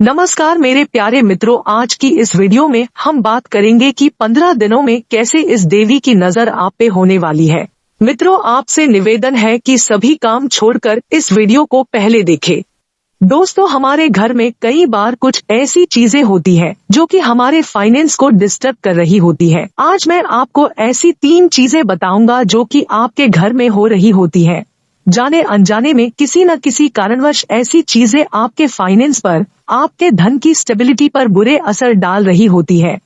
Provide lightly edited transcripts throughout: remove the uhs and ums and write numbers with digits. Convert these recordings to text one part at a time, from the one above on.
नमस्कार मेरे प्यारे मित्रों, आज की इस वीडियो में हम बात करेंगे कि 15 दिनों में कैसे इस देवी की नजर आप पे होने वाली है। मित्रों, आपसे निवेदन है कि सभी काम छोड़कर इस वीडियो को पहले देखें। दोस्तों, हमारे घर में कई बार कुछ ऐसी चीजें होती हैं जो कि हमारे फाइनेंस को डिस्टर्ब कर रही होती है। आज मैं आपको ऐसी 3 चीजें बताऊंगा जो कि आपके घर में हो रही होती है। जाने अनजाने में किसी न किसी कारणवश ऐसी चीजें आपके फाइनेंस पर, आपके धन की स्टेबिलिटी पर बुरे असर डाल रही होती है।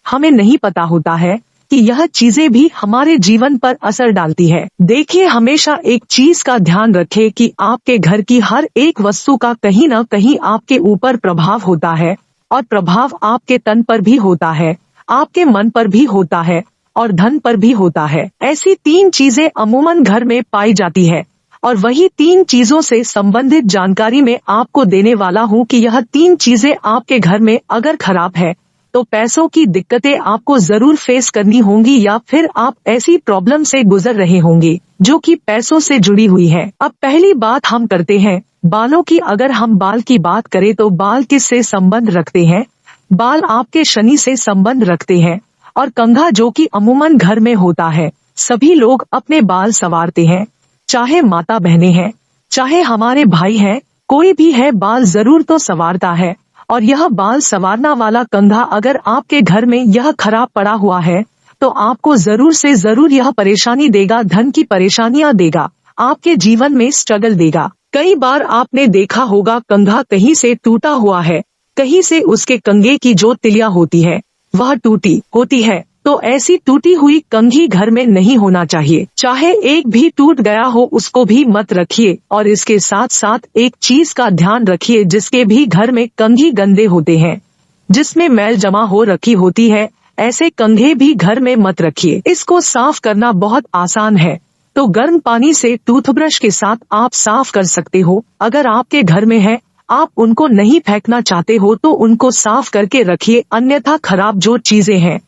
हमें नहीं पता होता है कि यह चीजें भी हमारे जीवन पर असर डालती है। देखिए, हमेशा एक चीज का ध्यान रखें कि आपके घर की हर एक वस्तु का कहीं न कहीं आपके ऊपर प्रभाव होता है, और प्रभाव आपके तन पर भी होता है, आपके मन पर भी होता है और धन पर भी होता है। ऐसी 3 चीजें अमूमन घर में पाई जाती है, और वही 3 चीजों से संबंधित जानकारी मैं आपको देने वाला हूँ कि यह 3 चीजें आपके घर में अगर खराब है तो पैसों की दिक्कतें आपको जरूर फेस करनी होंगी, या फिर आप ऐसी प्रॉब्लम से गुजर रहे होंगे जो कि पैसों से जुड़ी हुई है। अब पहली बात हम करते हैं बालों की। अगर हम बाल की बात करें तो बाल किससे संबंध रखते हैं? बाल आपके शनि से संबंध रखते हैं, और कंघा जो कि अमूमन घर में होता है। सभी लोग अपने बाल संवारते हैं, चाहे माता बहनें हैं, चाहे हमारे भाई हैं, कोई भी है, बाल जरूर तो संवारता है। और यह बाल संवारना वाला कंघा अगर आपके घर में यह खराब पड़ा हुआ है तो आपको जरूर से जरूर यह परेशानी देगा, धन की परेशानियां देगा, आपके जीवन में स्ट्रगल देगा। कई बार आपने देखा होगा कंघा कहीं से टूटा हुआ है, कहीं से उसके कंघे की जो तिलिया होती है वह टूटी होती है। तो ऐसी टूटी हुई कंघी घर में नहीं होना चाहिए। चाहे एक भी टूट गया हो उसको भी मत रखिए, और इसके साथ साथ एक चीज का ध्यान रखिए, जिसके भी घर में कंघी गंदे होते हैं, जिसमें मैल जमा हो रखी होती है, ऐसे कंघे भी घर में मत रखिए। इसको साफ करना बहुत आसान है, तो गर्म पानी से टूथब्रश के साथ आप साफ कर सकते हो। अगर आपके घर में है, आप उनको नहीं फेंकना चाहते हो तो उनको साफ करके रखिए। अन्यथा खराब जो चीजें हैं,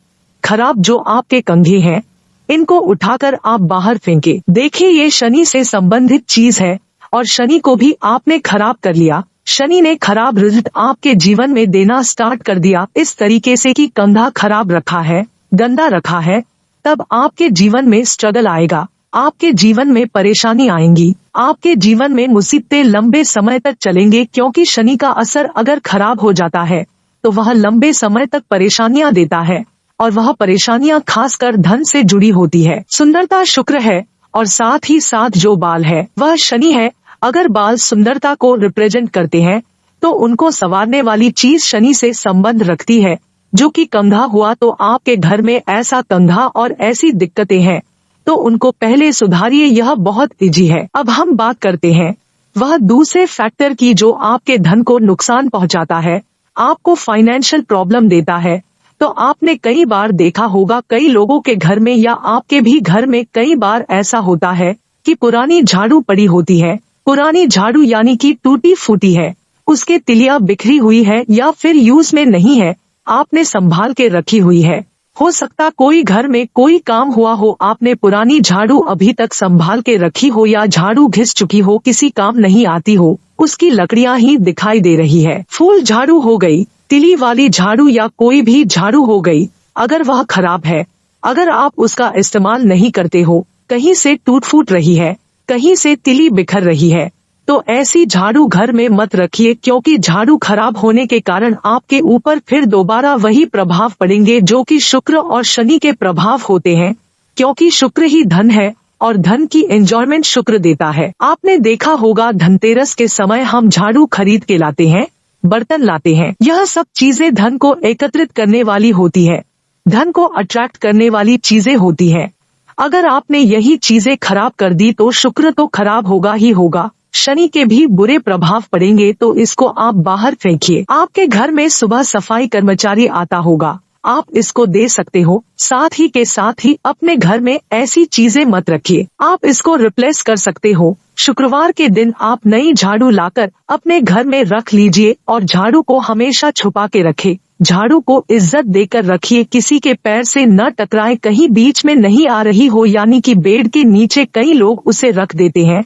खराब जो आपके कंघे हैं, इनको उठाकर आप बाहर फेंके। देखिए, ये शनि से संबंधित चीज है, और शनि को भी आपने खराब कर लिया। शनि ने खराब रिजल्ट आपके जीवन में देना स्टार्ट कर दिया, इस तरीके से कि कंधा खराब रखा है, गंदा रखा है, तब आपके जीवन में स्ट्रगल आएगा, आपके जीवन में परेशानी आएंगी, आपके जीवन में मुसीबतें लंबे समय तक चलेंगे। क्योंकि शनि का असर अगर खराब हो जाता है तो वह लंबे समय तक परेशानियां देता है, और वह परेशानियां खासकर धन से जुड़ी होती है। सुंदरता शुक्र है, और साथ ही साथ जो बाल है वह शनि है। अगर बाल सुंदरता को रिप्रेजेंट करते हैं तो उनको संवारने वाली चीज शनि से संबंध रखती है, जो कि कंघा हुआ। तो आपके घर में ऐसा कंघा और ऐसी दिक्कतें हैं तो उनको पहले सुधारिए, यह बहुत इजी है। अब हम बात करते हैं वह दूसरे फैक्टर की जो आपके धन को नुकसान पहुंचाता है, आपको फाइनेंशियल प्रॉब्लम देता है। तो आपने कई बार देखा होगा, कई लोगों के घर में या आपके भी घर में कई बार ऐसा होता है कि पुरानी झाड़ू पड़ी होती है। पुरानी झाड़ू यानी कि टूटी फूटी है, उसके तिलिया बिखरी हुई है, या फिर यूज में नहीं है, आपने संभाल के रखी हुई है। हो सकता कोई घर में कोई काम हुआ हो, आपने पुरानी झाड़ू अभी तक संभाल के रखी हो, या झाड़ू घिस चुकी हो, किसी काम नहीं आती हो, उसकी लकड़ियां ही दिखाई दे रही है। फूल झाड़ू हो गई, तिली वाली झाड़ू या कोई भी झाड़ू हो गई, अगर वह खराब है, अगर आप उसका इस्तेमाल नहीं करते हो, कहीं से टूट फूट रही है, कहीं से तिली बिखर रही है, तो ऐसी झाड़ू घर में मत रखिए। क्योंकि झाड़ू खराब होने के कारण आपके ऊपर फिर दोबारा वही प्रभाव पड़ेंगे जो कि शुक्र और शनि के प्रभाव होते हैं। क्योंकि शुक्र ही धन है, और धन की एंजॉयमेंट शुक्र देता है। आपने देखा होगा धनतेरस के समय हम झाड़ू खरीद के लाते हैं, बर्तन लाते हैं। यह सब चीजें धन को एकत्रित करने वाली होती है, धन को अट्रैक्ट करने वाली चीजें होती हैं। अगर आपने यही चीजें खराब कर दी तो शुक्र तो खराब होगा ही होगा, शनि के भी बुरे प्रभाव पड़ेंगे। तो इसको आप बाहर फेंकिए। आपके घर में सुबह सफाई कर्मचारी आता होगा, आप इसको दे सकते हो। साथ ही के साथ ही अपने घर में ऐसी चीजें मत रखिए, आप इसको रिप्लेस कर सकते हो। शुक्रवार के दिन आप नई झाड़ू लाकर अपने घर में रख लीजिए, और झाड़ू को हमेशा छुपा के रखें। झाड़ू को इज्जत देकर रखिए, किसी के पैर से न टकराए, कहीं बीच में नहीं आ रही हो, यानी कि बेड के नीचे कई लोग उसे रख देते हैं,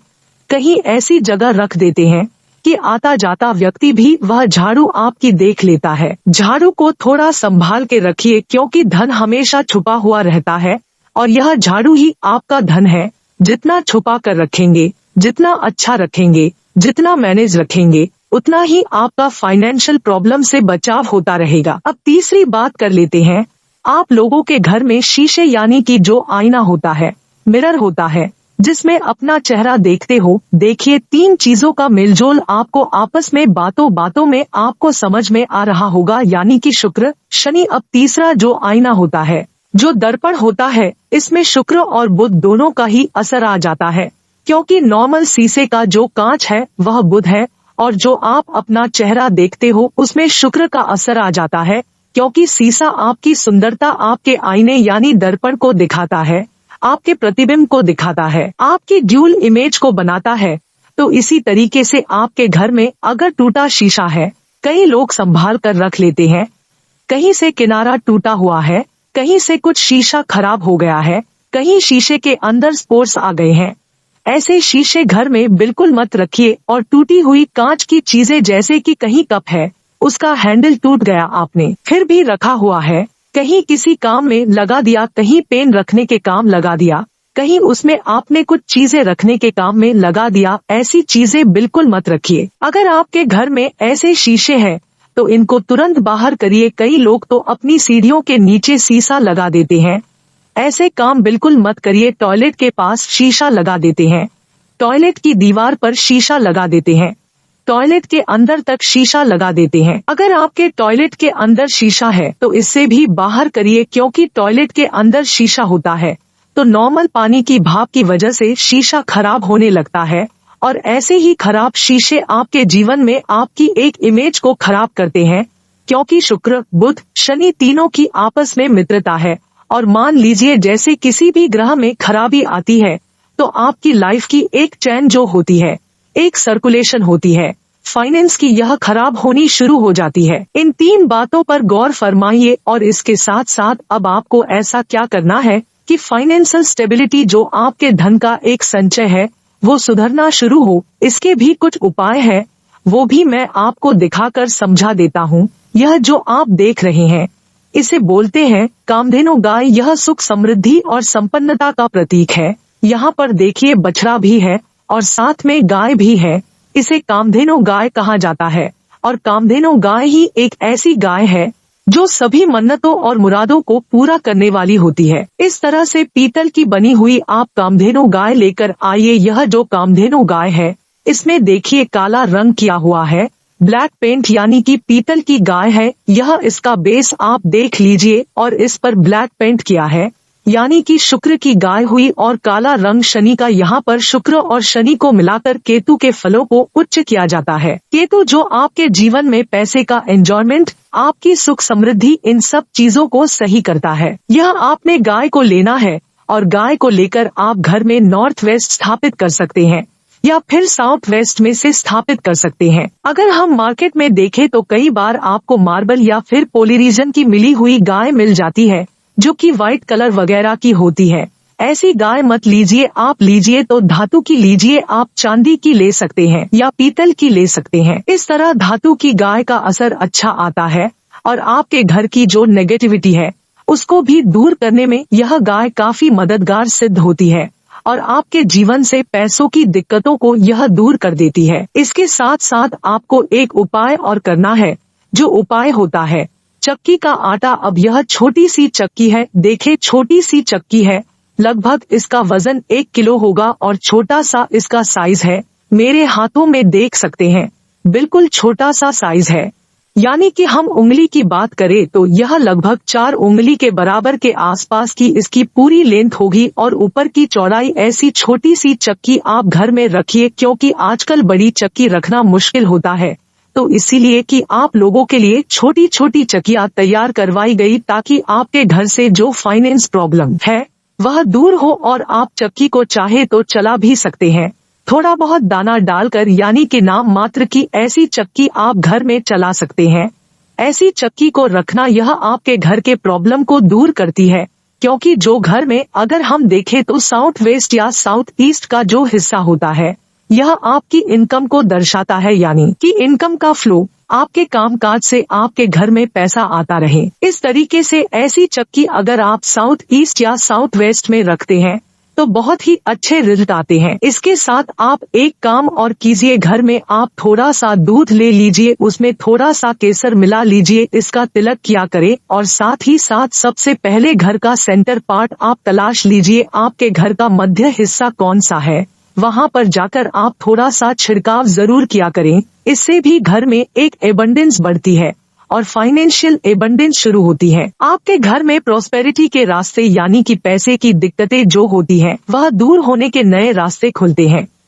कहीं ऐसी जगह रख देते हैं कि आता जाता व्यक्ति भी वह झाड़ू आपकी देख लेता है। झाड़ू को थोड़ा संभाल के रखिए, क्योंकि धन हमेशा छुपा हुआ रहता है और यह झाड़ू ही आपका धन है। जितना छुपा कर रखेंगे, जितना अच्छा रखेंगे, जितना मैनेज रखेंगे, उतना ही आपका फाइनेंशियल प्रॉब्लम से बचाव होता रहेगा। अब तीसरी बात कर लेते हैं। आप लोगों के घर में शीशे यानी कि जो आईना होता है, मिरर होता है, जिसमें अपना चेहरा देखते हो। देखिए, 3 चीजों का मेलजोल आपको आपस में बातों बातों में आपको समझ में आ रहा होगा, यानी कि शुक्र, शनि। अब तीसरा जो आईना होता है, जो दर्पण होता है, इसमें शुक्र और बुध दोनों का ही असर आ जाता है, क्योंकि नॉर्मल शीशे का जो कांच है वह बुध है, और जो आप अपना चेहरा देखते हो उसमें शुक्र का असर आ जाता है, क्योंकि शीशा आपकी सुंदरता, आपके आईने यानी दर्पण को दिखाता है, आपके प्रतिबिंब को दिखाता है, आपकी ड्यूल इमेज को बनाता है। तो इसी तरीके से आपके घर में अगर टूटा शीशा है, कई लोग संभाल कर रख लेते हैं, कहीं से किनारा टूटा हुआ है, कहीं से कुछ शीशा खराब हो गया है, कहीं शीशे के अंदर स्पोर्स आ गए हैं। ऐसे शीशे घर में बिल्कुल मत रखिए। और टूटी हुई कांच की चीजें, जैसे कि कहीं कप है, उसका हैंडल टूट गया, आपने फिर भी रखा हुआ है, कहीं किसी काम में लगा दिया, कहीं पेन रखने के काम लगा दिया, कहीं उसमें आपने कुछ चीजें रखने के काम में लगा दिया, ऐसी चीजें बिल्कुल मत रखिए। अगर आपके घर में ऐसे शीशे हैं तो इनको तुरंत बाहर करिए। कई लोग तो अपनी सीढ़ियों के नीचे शीशा लगा देते हैं, ऐसे काम बिल्कुल मत करिए। टॉयलेट के पास शीशा लगा देते हैं, टॉयलेट की दीवार पर शीशा लगा देते हैं, टॉयलेट के अंदर तक शीशा लगा देते हैं। अगर आपके टॉयलेट के अंदर शीशा है तो इससे भी बाहर करिए, क्योंकि टॉयलेट के अंदर शीशा होता है तो नॉर्मल पानी की भाप की वजह से शीशा खराब होने लगता है, और ऐसे ही खराब शीशे आपके जीवन में आपकी एक इमेज को खराब करते हैं, क्योंकि शुक्र, बुध, शनि तीनों की आपस में मित्रता है। और मान लीजिए जैसे किसी भी ग्रह में खराबी आती है तो आपकी लाइफ की एक चैन जो होती है, एक सर्कुलेशन होती है, फाइनेंस की, यह खराब होनी शुरू हो जाती है। इन 3 बातों पर गौर फरमाइए। और इसके साथ साथ अब आपको ऐसा क्या करना है कि फाइनेंशियल स्टेबिलिटी, जो आपके धन का एक संचय है, वो सुधरना शुरू हो। इसके भी कुछ उपाय है, वो भी मैं आपको दिखाकर समझा देता हूँ। यह जो आप देख रहे हैं, इसे बोलते हैं कामधेनु गाय। यह सुख, समृद्धि और संपन्नता का प्रतीक है। यहाँ पर देखिए बछड़ा भी है और साथ में गाय भी है। इसे कामधेनु गाय कहा जाता है। और कामधेनु गाय ही एक ऐसी गाय है जो सभी मन्नतों और मुरादों को पूरा करने वाली होती है। इस तरह से पीतल की बनी हुई आप कामधेनु गाय लेकर आइए। यह जो कामधेनु गाय है, इसमें देखिए काला रंग किया हुआ है, ब्लैक पेंट, यानी कि पीतल की गाय है। यह इसका बेस आप देख लीजिए, और इस पर ब्लैक पेंट किया है, यानी कि शुक्र की गाय हुई। और काला रंग शनि का, यहाँ पर शुक्र और शनि को मिलाकर केतु के फलों को उच्च किया जाता है। केतु जो आपके जीवन में पैसे का एंजॉयमेंट, आपकी सुख समृद्धि, इन सब चीजों को सही करता है। यह आपने गाय को लेना है और गाय को लेकर आप घर में नॉर्थ वेस्ट स्थापित कर सकते हैं या फिर साउथ वेस्ट में से स्थापित कर सकते हैं। अगर हम मार्केट में देखें तो कई बार आपको मार्बल या फिर पोलिरीजन की मिली हुई गाय मिल जाती है, जो कि व्हाइट कलर वगैरह की होती है। ऐसी गाय मत लीजिए। आप लीजिए तो धातु की लीजिए, आप चांदी की ले सकते हैं या पीतल की ले सकते हैं। इस तरह धातु की गाय का असर अच्छा आता है और आपके घर की जो नेगेटिविटी है उसको भी दूर करने में यह गाय काफी मददगार सिद्ध होती है और आपके जीवन से पैसों की दिक्कतों को यह दूर कर देती है। इसके साथ साथ आपको एक उपाय और करना है, जो उपाय होता है चक्की का आटा। अब यह छोटी सी चक्की है, देखे छोटी सी चक्की है, लगभग इसका वजन 1 किलो होगा और छोटा सा इसका साइज है। मेरे हाथों में देख सकते हैं, बिल्कुल छोटा सा साइज है। यानी कि हम उंगली की बात करें तो यह लगभग 4 उंगली के बराबर के आसपास की इसकी पूरी लेंथ होगी और ऊपर की चौड़ाई। ऐसी छोटी सी चक्की आप घर में रखिए, क्योंकि आजकल बड़ी चक्की रखना मुश्किल होता है, तो इसीलिए कि आप लोगों के लिए छोटी छोटी चक्कियां तैयार करवाई गई, ताकि आपके घर से जो फाइनेंस प्रॉब्लम है वह दूर हो और आप चक्की को चाहे तो चला भी सकते हैं, थोड़ा बहुत दाना डालकर, यानी कि नाम मात्र की ऐसी चक्की आप घर में चला सकते हैं। ऐसी चक्की को रखना यह आपके घर के प्रॉब्लम को दूर करती है, क्योंकि जो घर में अगर हम देखें तो साउथ वेस्ट या साउथ ईस्ट का जो हिस्सा होता है यह आपकी इनकम को दर्शाता है, यानी कि इनकम का फ्लो, आपके कामकाज से आपके घर में पैसा आता रहे। इस तरीके से ऐसी चक्की अगर आप साउथ ईस्ट या साउथ वेस्ट में रखते हैं तो बहुत ही अच्छे रिजल्ट आते हैं। इसके साथ आप एक काम और कीजिए, घर में आप थोड़ा सा दूध ले लीजिए, उसमें थोड़ा सा केसर मिला लीजिए, इसका तिलक किया करें और साथ ही साथ सबसे पहले घर का सेंटर पार्ट आप तलाश लीजिए, आपके घर का मध्य हिस्सा कौन सा है, वहाँ पर जाकर आप थोड़ा सा छिड़काव जरूर किया करें। इससे भी घर में एक एबंडेंस बढ़ती है और फाइनेंशियल एबंडेंस शुरू होती है। आपके घर में प्रॉस्पेरिटी के रास्ते, यानी कि पैसे की दिक्कतें जो होती हैं, वह दूर होने के नए रास्ते खुलते हैं।